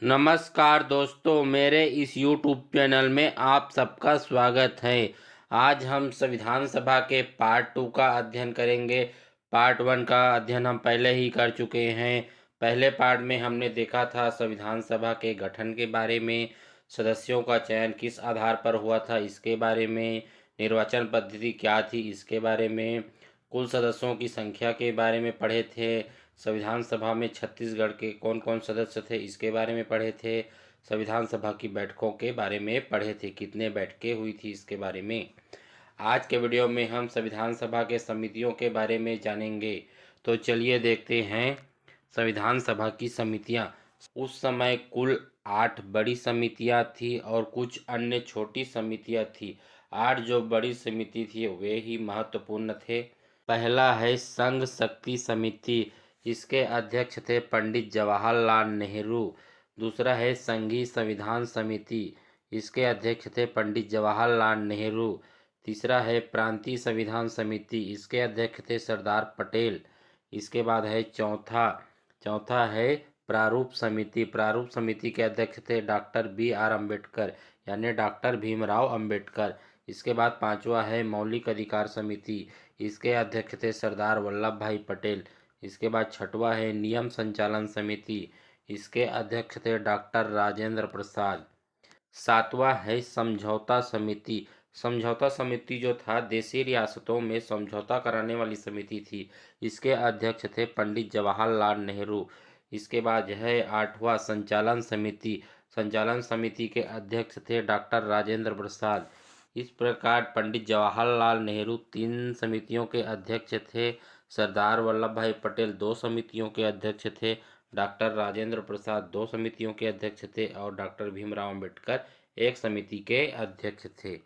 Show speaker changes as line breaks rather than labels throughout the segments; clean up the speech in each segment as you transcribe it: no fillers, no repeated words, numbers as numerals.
नमस्कार दोस्तों, मेरे इस YouTube चैनल में आप सबका स्वागत है। आज हम संविधान सभा के पार्ट 2 का अध्ययन करेंगे। पार्ट 1 का अध्ययन हम पहले ही कर चुके हैं। पहले पार्ट में हमने देखा था संविधान सभा के गठन के बारे में, सदस्यों का चयन किस आधार पर हुआ था इसके बारे में, निर्वाचन पद्धति क्या थी इसके बारे में, कुल सदस्यों की संख्या के बारे में पढ़े थे। संविधान सभा में छत्तीसगढ़ के कौन कौन सदस्य थे इसके बारे में पढ़े थे। संविधान सभा की बैठकों के बारे में पढ़े थे, कितने बैठकें हुई थी इसके बारे में। आज के वीडियो में हम संविधान सभा के समितियों के बारे में जानेंगे। तो चलिए देखते हैं संविधान सभा की समितियां। उस समय कुल 8 बड़ी समितियां थी और कुछ अन्य छोटी समितियां थी। 8 जो बड़ी समिति थी वे ही महत्वपूर्ण थे। पहला है संघ शक्ति समिति, इसके अध्यक्ष थे पंडित जवाहरलाल नेहरू। दूसरा है संघीय संविधान समिति, इसके अध्यक्ष थे पंडित जवाहरलाल नेहरू। तीसरा है प्रांतीय संविधान समिति, इसके अध्यक्ष थे सरदार पटेल। इसके बाद है चौथा है प्रारूप समिति। प्रारूप समिति के अध्यक्ष थे डॉक्टर B.R. अम्बेडकर, यानी डॉक्टर भीमराव अम्बेडकर। इसके बाद पांचवा है मौलिक अधिकार समिति, इसके अध्यक्ष थे सरदार वल्लभ भाई पटेल। इसके बाद छठवा है नियम संचालन समिति, इसके अध्यक्ष थे डॉक्टर राजेंद्र प्रसाद। सातवां है समझौता समिति। समझौता समिति जो था देशी रियासतों में समझौता कराने वाली समिति थी, इसके अध्यक्ष थे पंडित जवाहरलाल नेहरू। इसके बाद है आठवां संचालन समिति। संचालन समिति के अध्यक्ष थे डॉक्टर राजेंद्र प्रसाद। इस प्रकार पंडित जवाहरलाल नेहरू 3 समितियों के अध्यक्ष थे, सरदार वल्लभ भाई पटेल 2 समितियों के अध्यक्ष थे, डॉक्टर राजेंद्र प्रसाद 2 समितियों के अध्यक्ष थे और डॉक्टर भीमराव अम्बेडकर 1 समिति के अध्यक्ष थे।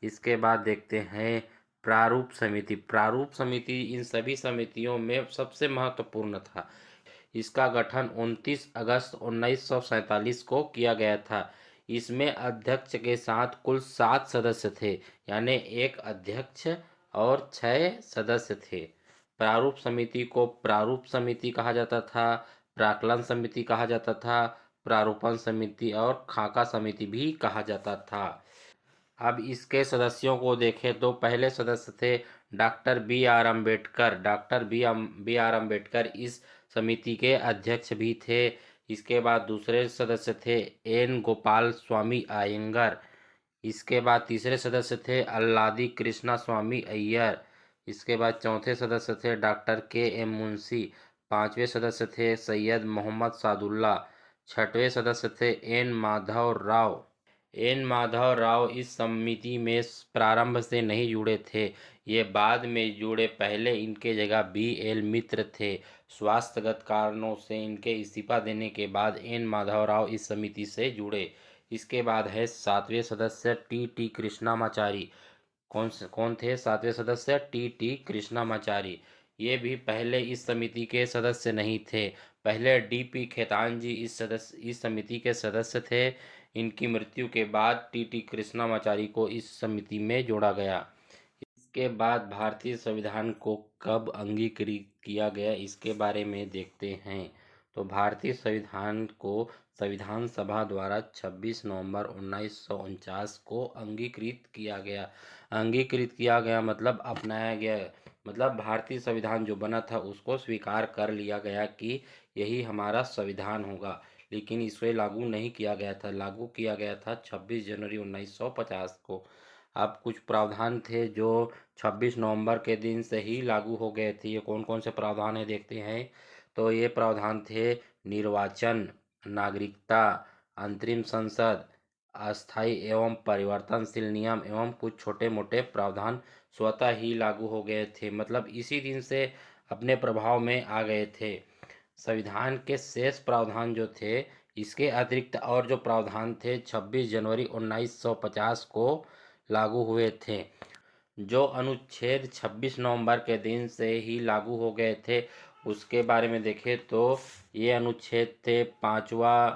इसके बाद देखते हैं प्रारूप समिति। प्रारूप समिति इन सभी समितियों में सबसे महत्वपूर्ण था। इसका गठन 29 अगस्त 1947 को किया गया था। इसमें अध्यक्ष के साथ कुल 7 सदस्य थे, यानी एक अध्यक्ष और 6 सदस्य थे। प्रारूप समिति को प्रारूप समिति कहा जाता था, प्राक्कलन समिति कहा जाता था, प्रारूपण समिति और खाका समिति भी कहा जाता था। अब इसके सदस्यों को देखें तो पहले सदस्य थे doctor B.R. Ambedkar. Doctor B.R. Ambedkar इस समिति के अध्यक्ष भी थे। इसके बाद दूसरे सदस्य थे N. गोपाल स्वामी अयंगर। इसके बाद तीसरे सदस्य थे अल्लादी कृष्णा स्वामी अय्यर। इसके बाद चौथे सदस्य थे डॉक्टर K.M. मुंशी। पांचवें सदस्य थे सैयद मोहम्मद सादुल्ला। छठवें सदस्य थे एन माधव राव इस समिति में प्रारंभ से नहीं जुड़े थे, ये बाद में जुड़े। पहले इनके जगह B.L. मित्र थे। स्वास्थ्यगत कारणों से इनके इस्तीफा देने के बाद एन माधव राव इस समिति से जुड़े। इसके बाद है 7वें सदस्य T.T. कृष्णामाचारी। कौन थे 7वें सदस्य? T.T. कृष्णामाचारी। ये भी पहले इस समिति के सदस्य नहीं थे। पहले D.P. खेतान जी इस समिति के सदस्य थे। इनकी मृत्यु के बाद T.T. कृष्णामाचारी को इस समिति में जोड़ा गया। इसके बाद भारतीय संविधान को कब अंगीकृत किया गया इसके बारे में देखते हैं। तो भारतीय संविधान को संविधान सभा द्वारा 26 नवंबर 1949 को अंगीकृत किया गया। अंगीकृत किया गया मतलब अपनाया गया, मतलब भारतीय संविधान जो बना था उसको स्वीकार कर लिया गया कि यही हमारा संविधान होगा। लेकिन इसे लागू नहीं किया गया था। लागू किया गया था 26 जनवरी 1950 को। अब कुछ प्रावधान थे जो 26 नवंबर के दिन से ही लागू हो गए थे। ये कौन कौन से प्रावधान है देखते हैं। तो ये प्रावधान थे निर्वाचन, नागरिकता, अंतरिम संसद, अस्थायी एवं परिवर्तनशील नियम एवं कुछ छोटे मोटे प्रावधान स्वतः ही लागू हो गए थे, मतलब इसी दिन से अपने प्रभाव में आ गए थे। संविधान के शेष प्रावधान जो थे, इसके अतिरिक्त और जो प्रावधान थे 26 जनवरी 1950 को लागू हुए थे। जो अनुच्छेद 26 नवंबर के दिन से ही लागू हो गए थे उसके बारे में देखें तो ये अनुच्छेद थे 5वां,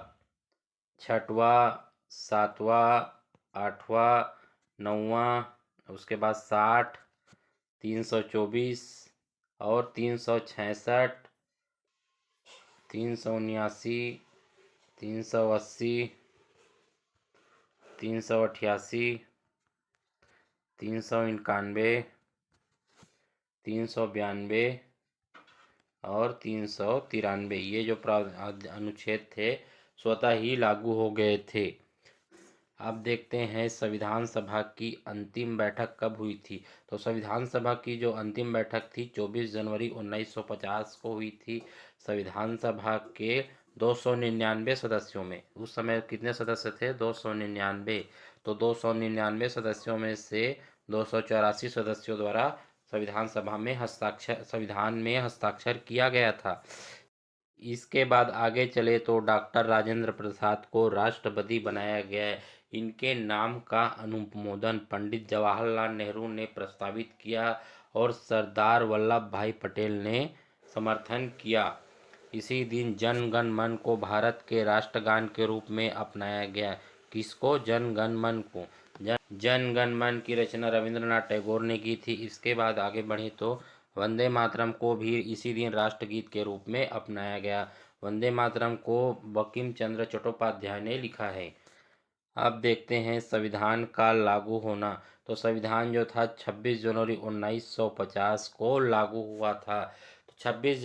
6वां, 7वां, 8वां, 9वां, उसके बाद 60, 324 और 366, 379, 380, 388, 391, 392 और 393, ये जो अनुच्छेद थे स्वतः ही लागू हो गए थे। अब देखते हैं संविधान सभा की अंतिम बैठक कब हुई थी। तो संविधान सभा की जो अंतिम बैठक थी 24 जनवरी 1950 को हुई थी। संविधान सभा के 299 सदस्यों में, उस समय कितने सदस्य थे? 299। तो 299 सदस्यों में से 284 सदस्यों द्वारा संविधान में हस्ताक्षर किया गया था। इसके बाद आगे चले तो डॉक्टर राजेंद्र प्रसाद को राष्ट्रपति बनाया गया है। इनके नाम का अनुमोदन पंडित जवाहरलाल नेहरू ने प्रस्तावित किया और सरदार वल्लभ भाई पटेल ने समर्थन किया। इसी दिन जन गण मन को भारत के राष्ट्रगान के रूप में अपनाया गया। किसको? जन गण मन को। जन गण मन की रचना रविंद्रनाथ टैगोर ने की थी। इसके बाद आगे बढ़े तो वंदे मातरम को भी इसी दिन राष्ट्रगीत के रूप में अपनाया गया। वंदे मातरम को बंकिम चंद्र चट्टोपाध्याय ने लिखा है। अब देखते हैं संविधान का लागू होना। तो संविधान जो था 26 जनवरी 1950 को लागू हुआ था। तो 26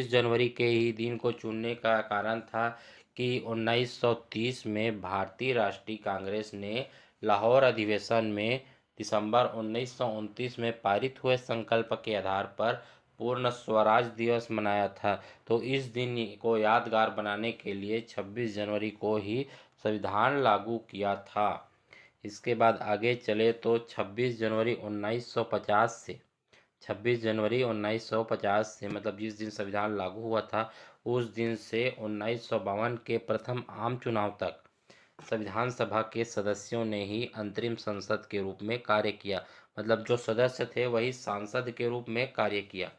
जनवरी के ही दिन को चुनने का कारण था कि 1930 में भारतीय राष्ट्रीय कांग्रेस ने लाहौर अधिवेशन में दिसंबर 1929 में पारित हुए संकल्प के आधार पर पूर्ण स्वराज दिवस मनाया था। तो इस दिन को यादगार बनाने के लिए 26 जनवरी को ही संविधान लागू किया था। इसके बाद आगे चले तो 26 जनवरी 1950 से मतलब जिस दिन संविधान लागू हुआ था उस दिन से 1952 के प्रथम आम चुनाव तक संविधान सभा के सदस्यों ने ही अंतरिम संसद के रूप में कार्य किया। मतलब जो सदस्य थे वही सांसद के रूप में कार्य किया।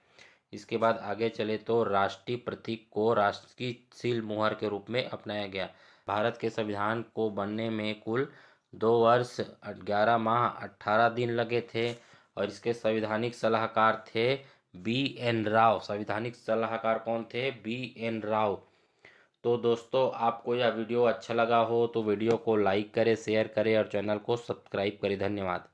इसके बाद आगे चले तो राष्ट्रीय प्रतीक को राष्ट्र की सील मुहर के रूप में अपनाया गया। भारत के संविधान को बनने में कुल 2 वर्ष 11 माह 18 दिन लगे थे और इसके संवैधानिक सलाहकार थे B.N. राव। संवैधानिक सलाहकार कौन थे? B.N. राव। तो दोस्तों आपको यह वीडियो अच्छा लगा हो तो वीडियो को लाइक करें, शेयर करें और चैनल को सब्सक्राइब करें। धन्यवाद।